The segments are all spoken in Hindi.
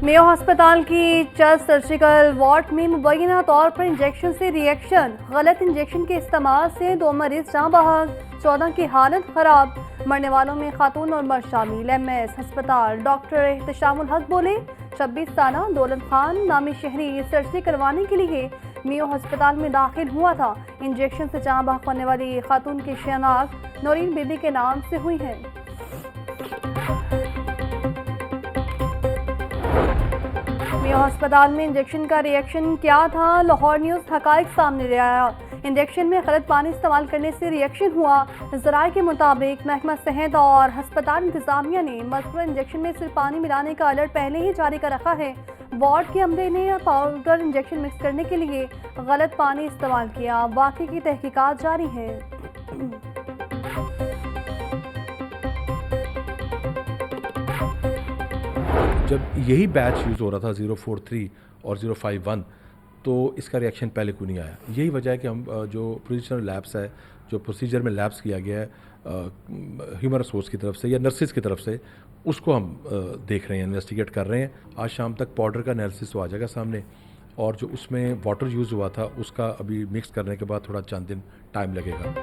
मेयो अस्पताल की चेस्ट सर्जिकल वार्ड में मुबैना तौर पर इंजेक्शन से रिएक्शन। गलत इंजेक्शन के इस्तेमाल से 2 मरीज जाँ बहक, 14 की हालत खराब। मरने वालों में खातून और मर्द शामिल। MS अस्पताल डॉक्टर एहतशामुल हक बोले, 26 साला दौलत खान नामी शहरी सर्जरी करवाने के लिए मेयो अस्पताल में दाखिल हुआ था। इंजेक्शन से जाँ बहक होने वाली खातून की शनाख्त नौरीन बीबी के नाम से हुई है। मेयो अस्पताल में इंजेक्शन का रिएक्शन क्या था? लाहौर न्यूज़ हकाइक सामने ले आया। इंजेक्शन में गलत पानी इस्तेमाल करने से रिएक्शन हुआ। ज़राए के मुताबिक महकमा सेहत और अस्पताल इंतजामिया ने मज़कूरा इंजेक्शन में सिर्फ पानी मिलाने का अलर्ट पहले ही जारी कर रखा है। वार्ड के अमले ने पाउडर इंजेक्शन मिक्स करने के लिए गलत पानी इस्तेमाल किया। वाक़ई की तहकीकात जारी है। जब यही बैच यूज़ हो रहा था 043 और 051, तो इसका रिएक्शन पहले क्यों नहीं आया? यही वजह है कि हम जो प्रोसीजर लैब्स है, जो प्रोसीजर में लैब्स किया गया है ह्यूमन रिसोर्स की तरफ से या नर्सिस की तरफ से, उसको हम देख रहे हैं, इन्वेस्टिगेट कर रहे हैं। आज शाम तक पाउडर का एनालिसिस तो आ जाएगा सामने, और जो उसमें वाटर यूज़ हुआ था उसका अभी मिक्स करने के बाद थोड़ा चंद दिन टाइम लगेगा।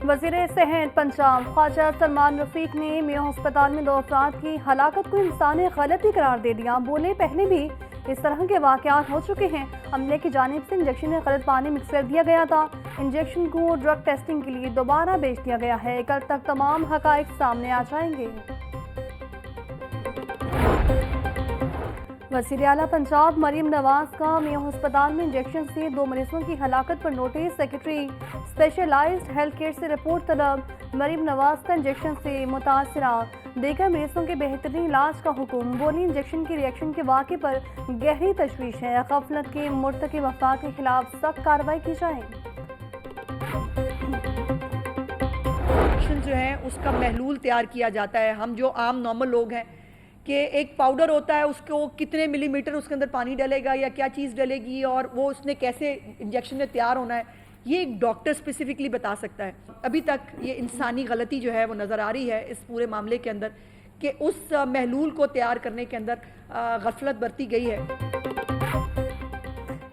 वज़ीर सेहत पंजाब ख्वाजा सलमान रफीक ने मेयो अस्पताल में 2 अफराद की हलाकत को इंसानी गलती करार दे दिया। बोले, पहले भी इस तरह के वाक़यात हो चुके हैं। अमले की जानिब से इंजेक्शन में गलत पानी मिक्स कर दिया गया था। इंजेक्शन को ड्रग टेस्टिंग के लिए दोबारा भेज दिया गया है। कल तक तमाम हक़ाइक़ सामने आ जाएंगे। वज़ीर आला पंजाब मरीम नवाज का मेयो अस्पताल में इंजेक्शन से 2 मरीजों की हलाकत पर notice. Secretary specialised health care से रिपोर्ट तलब। मरीम नवाज का इंजेक्शन से मुतासरा दीगर मरीजों के बेहतरीन इलाज का हुक्म। बोली, इंजेक्शन की रिएक्शन के वाक़े पर गहरी तशवीश है। गफलत के मुर्तकिब अफराद के खिलाफ सख्त कार्रवाई की जाए। जो है उसका महलूल तैयार किया जाता है। हम जो आम नॉर्मल लोग हैं कि एक पाउडर होता है, उसको कितने मिलीमीटर उसके अंदर पानी डलेगा या क्या चीज़ डलेगी और वो उसने कैसे इंजेक्शन में तैयार होना है, ये एक डॉक्टर स्पेसिफिकली बता सकता है। अभी तक ये इंसानी गलती जो है वो नज़र आ रही है इस पूरे मामले के अंदर कि उस महलूल को तैयार करने के अंदर गफलत बरती गई है।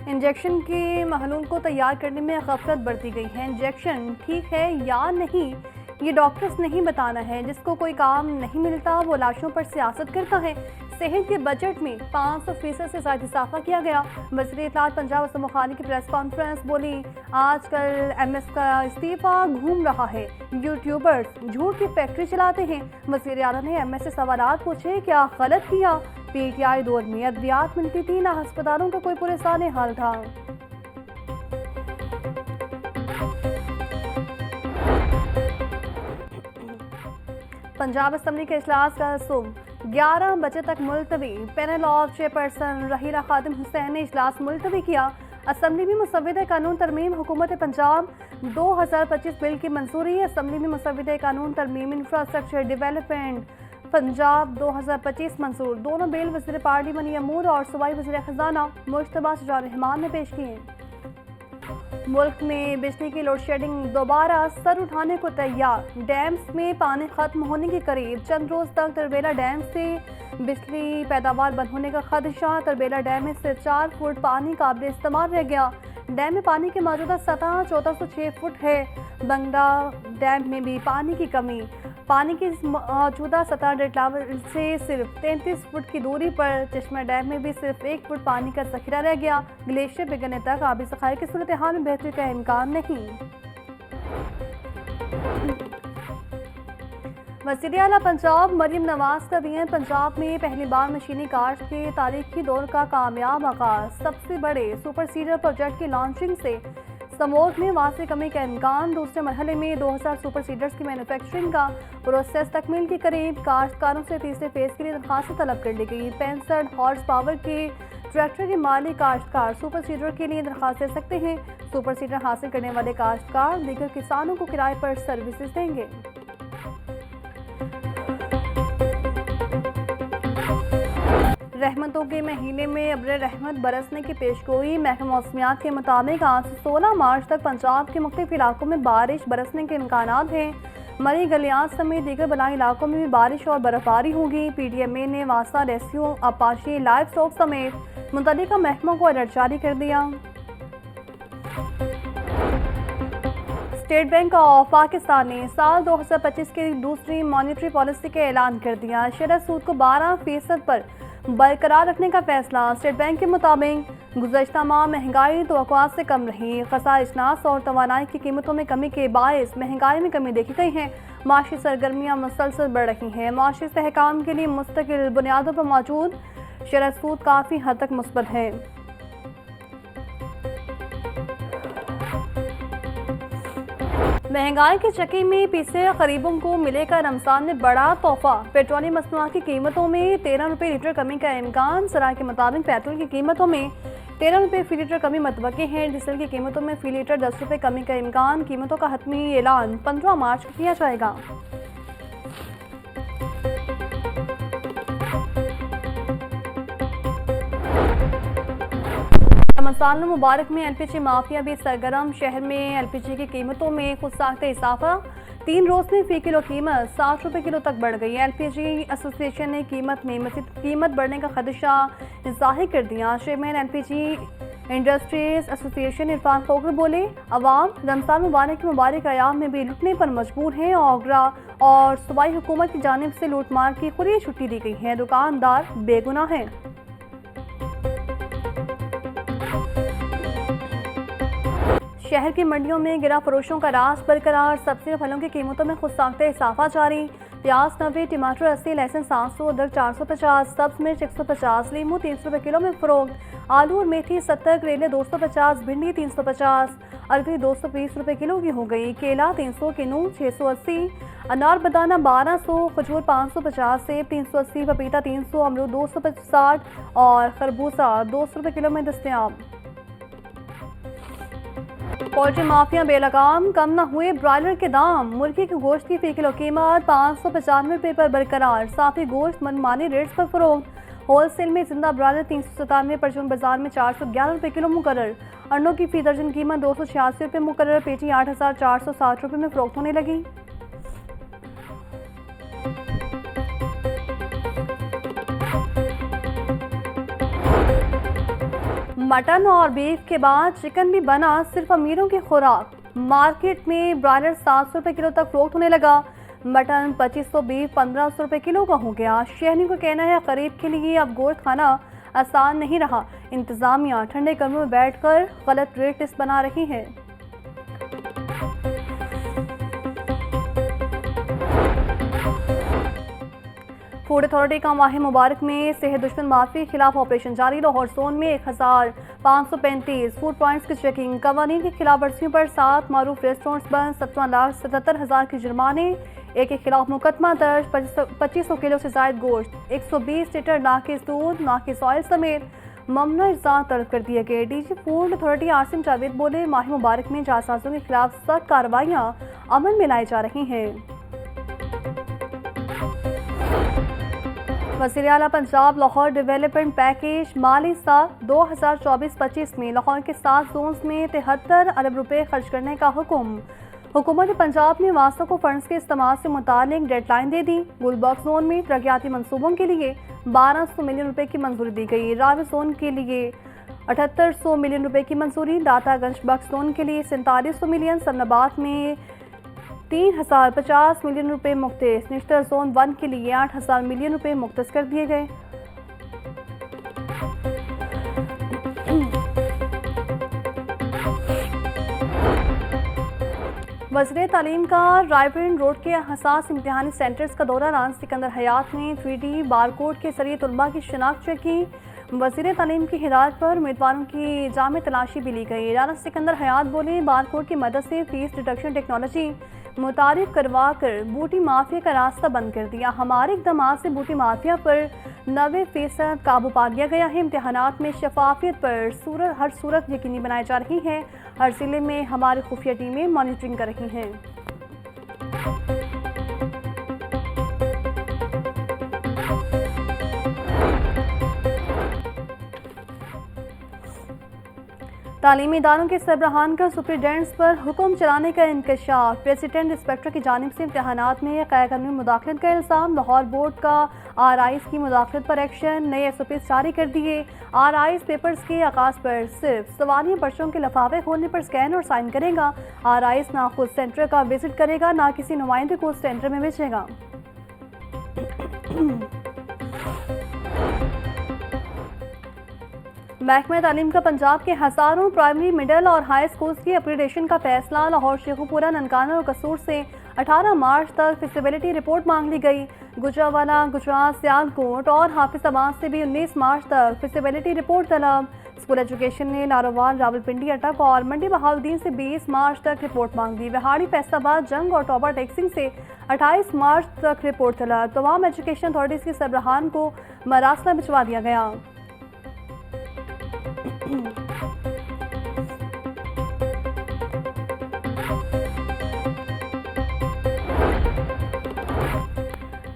इंजेक्शन के महलूल को तैयार करने में गफलत बरती गई है। इंजेक्शन ठीक है या नहीं, ये डॉक्टर्स नहीं बताना है। जिसको कोई काम नहीं मिलता वो लाशों पर सियासत करता है। सेहत के बजट में 500% से ज़्यादा इजाफा किया गया। वज़ीर इत्तलात पंजाब असम खानी की प्रेस कॉन्फ्रेंस। बोली, आजकल MS का इस्तीफ़ा घूम रहा है। यूट्यूबर्स झूठ की फैक्ट्री चलाते हैं। वज़ीर आला ने MS से सवालात पूछे, क्या गलत किया? PTI दौर में अद्वियात मिलती थी, ना अस्पतालों का कोई परेशान हाल था। पंजाब असम्बली के इजलास का सुबह 11 बजे तक मुलतवी। पैनल ऑफ चेयरपर्सन रहीला खादिम हुसैन ने इजलास मुलतवी किया। असम्बली में मुसव्विदा कानून तरमीम हुकूमत पंजाब 2025 बिल की मंजूरी। असम्बली में मुसव्विदा कानून तरमीम इंफ्रास्ट्रक्चर डेवलपमेंट पंजाब 2025 मंजूर। दोनों बिल वज़ीर पार्लिमानी अमूर और सूबाई वज़ीर खजाना मुश्तबा शुजाउर रहमान ने पेश किए। मुल्क में बिजली की लोड शेडिंग दोबारा सर उठाने को तैयार। डैम्स में पानी खत्म होने के करीब। चंद रोज तक तरबेला डैम से बिजली पैदावार बंद होने का खदशा। तरबेला डैम में सिर्फ 4 फुट पानी काबिल इस्तेमाल रह गया। डैम में पानी की मौजूदा सतह 1406 फुट है। बंगला डैम में भी पानी की कमी। पानी की मौजूदा सतह डेड लेवल से सिर्फ 33 फुट की दूरी पर। चश्मा डैम में भी सिर्फ 1 फुट पानी का जखीरा रह गया। ग्लेशियर पिघलने तक आबी सखाई की सूरत हाल में बेहतरी का इम्कान नहीं। वज़ीर आला पंजाब मरीम नवाज का बयान। पंजाब में पहली बार मशीनी काश्त के तारीखी दौर का कामयाब आगाज। सबसे बड़े सुपर सीडर प्रोजेक्ट की लॉन्चिंग से समोग में वासी कमी का इम्कान। दूसरे मरहले में 2000 सुपर सीडर्स की मैन्युफैक्चरिंग का प्रोसेस तकमील के करीब। काश्तकारों से तीसरे फेज के लिए दरखास्त तलब कर ली गई। 65 हॉर्स पावर के ट्रैक्टर के मालिक काश्तकार सुपर सीडर के लिए दरखास्त दे सकते हैं। सुपर सीडर हासिल करने वाले काश्तकार दीगर किसानों को किराए पर सर्विसेज देंगे। रहमतों के महीने में अब्र रहमत बरसने की पेशगोई। महकमा मौसमियात के मुताबिक आज से 16 मार्च तक पंजाब के मुख्तलिफ इलाकों में बारिश बरसने के इम्कानात हैं। मरी गलियात समेत दीगर बलाई इलाकों में भी बारिश और बर्फबारी होगी। PDMA ने वासा, रेस्क्यू, अपाची, लाइव स्टॉक समेत मुतल्लिका महकमों को अलर्ट जारी कर दिया। स्टेट बैंक ऑफ पाकिस्तान ने साल 2025 की दूसरी मॉनेटरी पॉलिसी का ऐलान कर दिया। शरह सूद को 12% पर बरकरार रखने का फैसला। स्टेट बैंक के मुताबिक गुज़श्ता माह महंगाई तवक्कुआत से कम रही। ख़सार अजनास और तवानाई की कीमतों में कमी के बायस महंगाई में कमी देखी गई है। माशी सरगर्मियाँ मुसलसल बढ़ रही हैं। माशी इस्तेहकाम के लिए मुस्तकिल बुनियादों पर मौजूद शरह सूद काफ़ी हद तक मुस्बत है। महंगाई के चक्के में पिसे गरीबों को मिलेगा रमजान में बड़ा तोहफा। पेट्रोलियम मसनूआत की कीमतों में 13 रुपये लीटर कमी का इम्कान। सराय के मुताबिक पेट्रोल की कीमतों में 13 रुपये फी लीटर कमी मतवक्की है। डीजल की कीमतों में फी लीटर 10 रुपये कमी का इम्कान। कीमतों का हतमी ऐलान 15 मार्च को किया जाएगा। रमज़ान मुबारक में LPG माफिया भी सरगर्म। शहर में LPG की कीमतों में खुद साख्ते इजाफा। 3 रोज में फी किलो कीमत 60 रुपये किलो तक बढ़ गई। LPG एसोसिएशन ने कीमत में मज़ीद कीमत बढ़ने का खदशा जाहिर कर दिया। Chairman LPG industries association Irfan Khokhar बोले, अवाम रमज़ान मुबारक के मुबारक अयाम में भी लुटने पर मजबूर हैं। आगरा और सूबाई हुकूमत की जानिब से लूटमार की खुली छुट्टी दी गई है। दुकानदार बेगुनाह हैं। शहर की मंडियों में गिरा फरोशों का राज बरकरार। सब्जी और फलों की कीमतों में खुद साख्ते इजाफा जारी। प्याज 90, टमाटर 80, लहसुन 700, अदरक 450, सब्ज मिर्च 150, लीमू 300 रुपये किलो में फरोख्त। आलू और मेथी 70, करेले 250, भिंडी 350, अरवी 220 रुपये किलो की हो गई। केला 300, किन्नू 680, अनार बदाना 1200, खजूर 550, सेब 380, पपीता 300, अमरूद 260 और खरबूजा 200 रुपये किलो में दस्तयाब। पोल्ट्री माफिया बेलगाम, कम न हुए ब्रॉयलर के दाम। मुर्गी के गोश्त की फी किलो कीमत 595 रुपये पर बरकरार। साफी गोश्त मनमानी रेट्स पर फरोख्त। होलसेल में जिंदा ब्रॉयलर 397, परचून बाजार में 411 रुपये किलो मुकर्रर। अंडों की फी दर्जन कीमत 286 रुपये मुकर्रर। पेटी 8460 रुपये में फरोख्त होने लगी। मटन और बीफ के बाद चिकन भी बना सिर्फ अमीरों की खुराक। मार्केट में ब्रॉयलर 700 रुपये किलो तक फरोख्त होने लगा। मटन 2500, बीफ 1500 रुपये किलो का हो गया। शहरियों का कहना है गरीब के लिए अब गोश्त खाना आसान नहीं रहा। इंतजामिया ठंडे कमरों में बैठकर गलत रेट लिस्ट बना रही है। फूड अथॉरिटी का माह मुबारक में सेहत दुश्मन माफी के खिलाफ ऑपरेशन जारी। लाहौर जोन में 1535 फूड पॉइंट्स की चेकिंग। कवानीन की खिलाफ वर्जियों पर 7 मारूफ रेस्टोरेंट्स बंद। 17,77,000 के जुर्माने। एक के खिलाफ मुकदमा दर्ज। 2500 किलो से जायद गोश्त, 120 लीटर नाकिस दूध, नाकिस ऑयल समेत ममनुआ इज़्ज़ात तलब कर दिए गए। DG food authority Asim Javed बोले, माह मुबारक में जासाजों के खिलाफ सख्त कार्रवाइयाँ अमल में लाई जा रही हैं। वज़ीर आला पंजाब लाहौर डेवलपमेंट पैकेज माली साल 2024-25 में लाहौर के 7 जोन्स में 73 अरब रुपए खर्च करने का हुक्म। हुकूमत पंजाब ने वास्ता को फंड्स के इस्तेमाल से मुतालिक डेडलाइन दे दी। गुलबर्ग जोन में तरक्याती मनसूबों के लिए 1200 मिलियन रुपए की मंजूरी दी गई। रावी जोन के लिए 7800 मिलियन रुपए की मंजूरी। दातागंज बक्स जोन के लिए 4700 मिलियन। सन्नाबाद में 3050 मिलियन रुपए मुख्तस। निश्तर जोन 1 के लिए 8000 मिलियन रुपए मुख्तस कर दिए गए। वज़ीर तालीम का रायबरेन रोड के हसास इम्तिहानी सेंटर्स का दौरा। राना सिकंदर हयात ने 3D बारकोड के जरिए तलबा की शिनाख्त चेक की। वज़ीर तालीम की हिदायत पर उम्मीदवारों की जामे तलाशी भी ली गई। राना सिकंदर हयात बोले, बारकोड की मदद से फीस डिडक्शन टेक्नोलॉजी मुतारिफ करवा कर बूटी माफिया का रास्ता बंद कर दिया। हमारे इकदाम से बूटी माफिया पर 90% काबू पा लिया गया है। इम्तिहानात में शफाफियत पर हर सूरत यकीनी बनाई जा रही है। हर जिले में हमारी खुफिया टीमें मॉनिटरिंग कर रही हैं। तालीमी इदारों के सरबराहान का सुप्रीडेंट्स पर हुक्म चलाने का इंकशाफ। प्रेसिडेंट इंस्पेक्टर की जानिब से इम्तहानात में गैरकानूनी मुदाखलत का इल्ज़ाम। लाहौर बोर्ड का RIs की मुदाखलत पर एक्शन। नए SOPs जारी कर दिए। RIs पेपर्स के आगाज़ पर सिर्फ सवालिया पर्चों के लफाफे होने पर स्कैन और साइन करेगा। RIs ना खुद सेंटर का विजिट करेगा, ना किसी नुमाइंदे को सेंटर में भेजेगा। महकमा तालीम का पंजाब के हज़ारों प्राइमरी, मिडिल और हाई स्कूल्स की अपग्रेडेशन का फैसला। लाहौर, शेखुपुरा, ननकाना और कसूर से 18 मार्च तक फिजिबिलिटी रिपोर्ट मांग ली गई। गुजरावाला, गुजरात, सियालकोट और हाफिजाबाद से भी 19 मार्च तक फिजिबिलिटी रिपोर्ट तलब। स्कूल एजुकेशन ने नारोवाल, रावलपिंडी, अटक और मंडी बहाउद्दीन से 20 मार्च तक रिपोर्ट मांग दी। विहाड़ी, फैसलाबाद, जंग और टॉबा टेक्सिंग से 28 मार्च तक रिपोर्ट तलब। तमाम एजुकेशन अथॉरिटीज़ के सरबराहान को मरासला भिजवा दिया गया।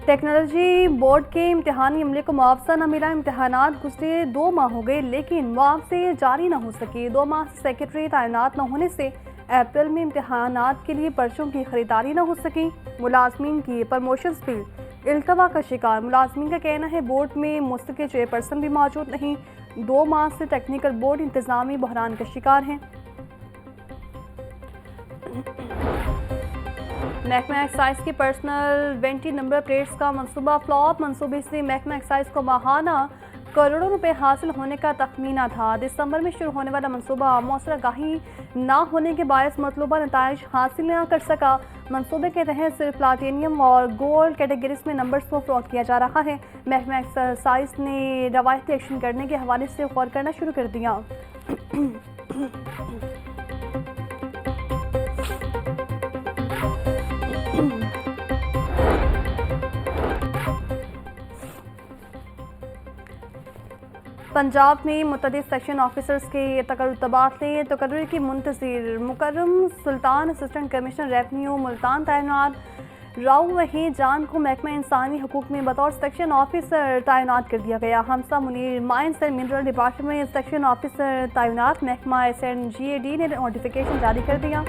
टेक्नोलॉजी बोर्ड के इम्तिहानी अमले को मुआवजा न मिला। इम्तिहानात गुज़रे 2 माह हो गए लेकिन मुआवजे जारी न हो सके। 2 माह से सेक्रेटरी तैनात न होने से अप्रैल में इम्तिहानात के लिए पर्चों की खरीदारी न हो सकी। मुलाजमीन की प्रमोशंस भी इल्तवा का शिकार। मुलाजमीन का कहना है बोर्ड में मुस्तकिल चेयरपर्सन भी मौजूद नहीं। 2 माह से टेक्निकल बोर्ड इंतजामी बहरान का शिकार है। महकमा एक्साइज की पर्सनल 20 नंबर प्लेट्स का मंसूबा फ्लॉप। मंसूबे से महकमा एक्साइज को माहाना करोड़ों रुपए हासिल होने का तखमीना था। दिसंबर में शुरू होने वाला मंसूबा मौसरागाही ना होने के बायस मतलूबा नताइज हासिल न कर सका। मंसूबे के तहत सिर्फ प्लाटिनियम और गोल्ड कैटेगरीज में नंबर्स को फ्रॉड किया जा रहा है। महकमा एक्साइज ने रवायती एक्शन करने के हवाले से गौर करना शुरू कर दिया। पंजाब में मुतअद्दिद सेक्शन ऑफिसर्स के तबादले। तकर्री की मुंतज़िर मुकर्रम सुल्तान असिस्टेंट कमिश्नर रेवन्यू मुल्तान तैनात। राव वही जान को महकमा इंसानी हकूक़ में बतौर सेक्शन ऑफिसर तैनात कर दिया गया। Hamsa Munir mines and mineral department में सेक्शन ऑफिसर तैनात। महकमा SNGAD ने नोटिफिकेशन जारी कर दिया।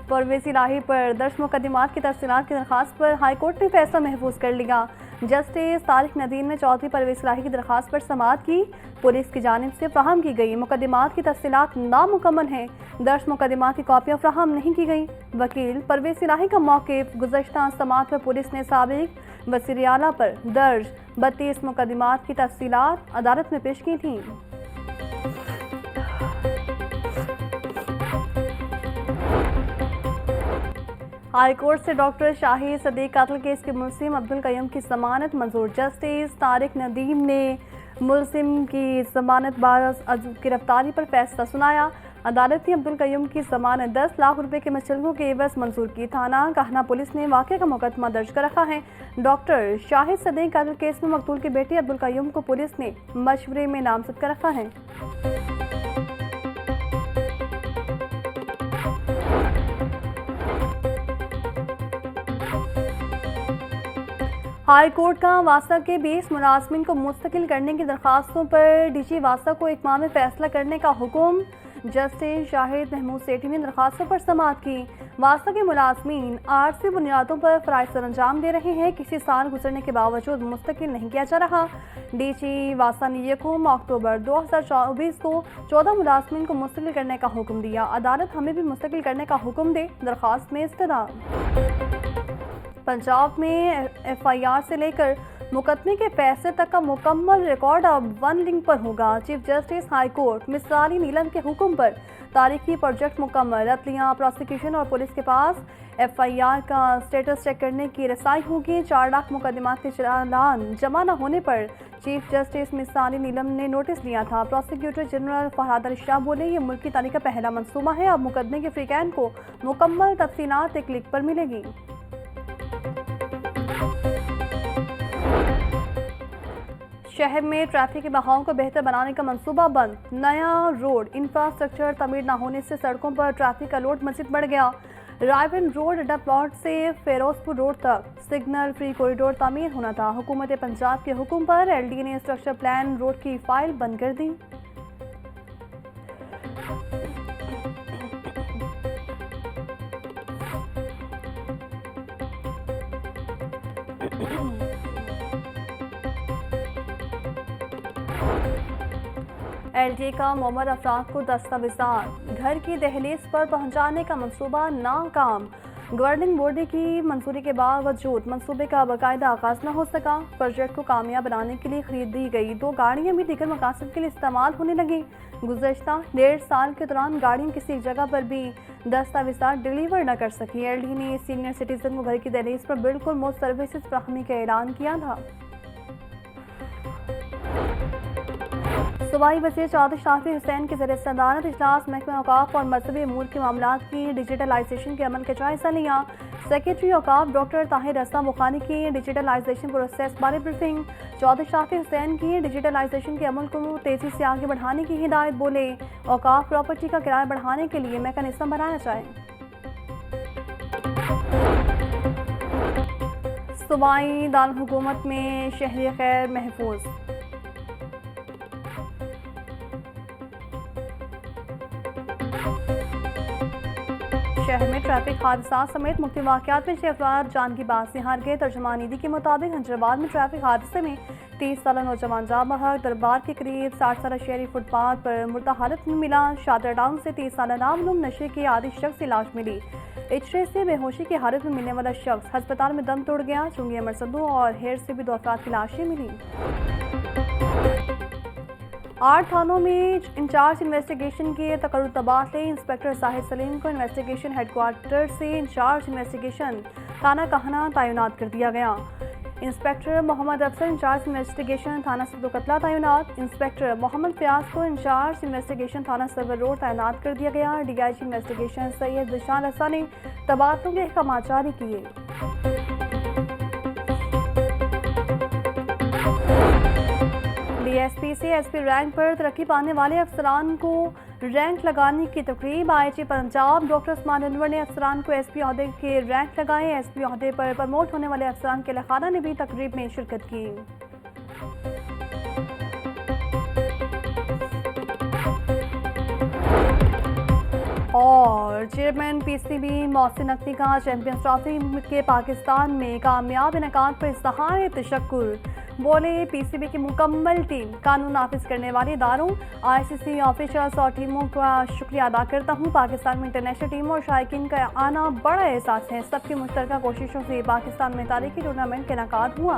परवेज़ इलाही पर दर्ज मुकदमात की तफसीलात की दरख्वास्त पर हाईकोर्ट ने फैसला महफूज कर लिया। जस्टिस तारिक नदीम ने चौधरी परवेज़ इलाही की दरख्वास्त पर समाअत की। पुलिस की जानिब से फराहम की गई मुकदमात की तफसीलात नामुकम्मल हैं। दर्ज मुकदमात की कॉपियाँ फराहम नहीं की गई। वकील परवेज़ इलाही का मौक़िफ़। गुज़श्ता समाअत पर पुलिस ने साबिक़ वज़ीर आला पर दर्ज 32 मुकदमात की तफसीलात अदालत में पेश की थीं। हाई कोर्ट से डॉक्टर शाहिद सदीक कातल केस के मुलजिम अब्दुल कय्यूम की जमानत मंजूर। जस्टिस तारिक नदीम ने मुलजिम की जमानत बारस गिरफ्तारी पर फैसला सुनाया। अदालत ने अब्दुल कय्यूम की जमानत 10 लाख रुपए के मुचलकों के एवज मंजूर की। थाना कहना पुलिस ने वाक़े का मुकदमा दर्ज कर रखा है। डॉक्टर शाहिद सदीक कातल केस में मकतूल के बेटे अब्दुल कय्यूम को पुलिस ने मशवरे में नामजद कर रखा है। हाई कोर्ट का वासा के 20 मुलाजमिन को मुस्तकिल करने की दरखास्तों पर DG वासा को एक माह में फैसला करने का हुक्म। जस्टिस शाहिद महमूद सेठी ने दरखास्तों पर समाअत की। वासा के मुलाजमीन आर्जी बुनियादों पर फ़राइज़ सर अंजाम दे रहे हैं। किसी साल गुजरने के बावजूद मुस्तकिल नहीं किया जा रहा। DG वासा ने यकम अक्टूबर 2024 को 14 मुलाजमीन को मुस्तकिल करने का हुक्म दिया। अदालत हमें भी मुस्तकिल करने का हुक्म दे। दरखास्त में इस्तदा। पंजाब में FIR से लेकर मुकदमे के फैसले तक का मुकम्मल रिकॉर्ड अब 1 लिंक पर होगा। चीफ जस्टिस हाई कोर्ट मिसाली नीलम के हुक्म पर तारीखी प्रोजेक्ट मुकम्मल। अदलिया, प्रोसिक्यूशन और पुलिस के पास FIR का स्टेटस चेक करने की रसाई होगी। 4 लाख मुकदमात के चालान जमा न होने पर चीफ जस्टिस मिसाली नीलम ने नोटिस लिया था। प्रोसिक्यूटर जनरल फरहाद अली शाह बोले, ये मुल्क की तारीख का पहला मंसूबा है। अब मुकदमे के फ्रीकैन को मुकम्मल तफसीलात एक क्लिक पर मिलेगी। शहर में ट्रैफिक के बहाव को बेहतर बनाने का मंसूबा बंद। नया रोड इंफ्रास्ट्रक्चर तमीर न होने से सड़कों पर ट्रैफिक का लोड मजीद बढ़ गया। रायवन रोड अड्डा प्लॉट से फेरोजपुर रोड तक सिग्नल फ्री कॉरिडोर तामीर होना था। हुकूमत पंजाब के हुक्म पर LD ने स्ट्रक्चर प्लान रोड की फाइल बंद कर दी। एलजी का मोहम्मद अफराद को दस्तावेजात घर की दहलीज पर पहुंचाने का मंसूबा नाकाम। गवर्निंग बॉडी की मंजूरी के बावजूद मंसूबे का बाकायदा आगाज न हो सका। प्रोजेक्ट को कामयाब बनाने के लिए खरीदी गई 2 गाड़ियां भी दीगर मकासद के लिए इस्तेमाल होने लगी। गुज़श्ता 1.5 साल के दौरान गाड़ियां किसी एक जगह पर भी दस्तावेजात डिलीवर न कर सकी। एलडी ने सीनियर सिटीजन को घर की दहलीज पर बिल्कुल मुफ्त सर्विसेज फराहमी का ऐलान किया था। सूबाई वज़ीर चौधरी शाफी हुसैन के ज़रिए सदारत इजलास महकमा औकाफ और मजहबी अमूर के मामलात की डिजिटलाइजेशन के अमल का जायजा लिया। सेक्रेटरी औकाफ डॉक्टर ताहिर रज़ा बुखारी की डिजिटलाइजेशन प्रोसेस बारे ब्रीफिंग। चौधरी शाफी हुसैन की डिजिटलाइजेशन के अमल को तेज़ी से आगे बढ़ाने की हिदायत। बोले औकाफ प्रॉपर्टी का किराया बढ़ाने के लिए मैकेनिज्म बनाया जाए। सूबाई दारुल-हुकूमत में शहरी खैर महफूज। शहर में ट्रैफिक हादसा समेत मुख्तलिफ वाक़यात में 6 अफराद जान की बात से हार गए। तर्जुमान ईदी के मुताबिक हंजराबाद में ट्रैफिक हादसे में 30 साला नौजवान जाँ बहक। दरबार के करीब 60 साला शहरी फुटपाथ पर मुर्दा हालत में मिला। शादर टाउन से 30 साला नामलूम नशे की आदि शख्स की लाश मिली। इचरे से बेहोशी की हालत में मिलने वाला शख्स अस्पताल में दम तोड़ गया। चुंगी मरसदू और हेर से भी 2 अफराद की लाशें मिली। 8 थानों में इंचार्ज इन्वेस्टिगेशन के तकर्रुर तबादले। इंस्पेक्टर साहिद सलीम को इन्वेस्टिगेशन हेडक्वार्टर से इंचार्ज इन्वेस्टिगेशन थाना कहना तैनात कर दिया गया। इंस्पेक्टर मोहम्मद अफसर इंचार्ज इन्वेस्टिगेशन थाना सदुकतला तैनात। इंस्पेक्टर मोहम्मद फयाज को इंचार्ज इन्वेस्टिगेशन थाना सर्वर रोड तैनात कर दिया गया। डीआईजी इन्वेस्टिगेशन सैयद दिशान रसा ने तबादलों के अहकाम जारी किए। डीएसपी से एसपी रैंक पर तरक्की पाने वाले अफसरान को रैंक लगाने की तकरीब। आईजी पंजाब डॉक्टर उस्मान अनवर ने अफसरान को एसपी ओहदे के रैंक लगाए। एसपी ओहदे पर प्रमोट होने वाले अफसरान के लखाना ने भी तकरीब में शिरकत की। और चेयरमैन पीसीबी मोहसिन नकवी का चैंपियंस ट्रॉफी के पाकिस्तान में कामयाब इनेकाद पर इज़हार तशक्कुर। बोले पीसीबी की मुकम्मल टीम कानून नाफिज करने वाले इदारों आईसीसी ऑफिशर्स और टीमों का शुक्रिया अदा करता हूँ। पाकिस्तान में इंटरनेशनल टीमों और शायकीन का आना बड़ा एहसास है। सबकी मुश्तरका कोशिशों से पाकिस्तान में तारीखी टूर्नामेंट का इनेकाद हुआ।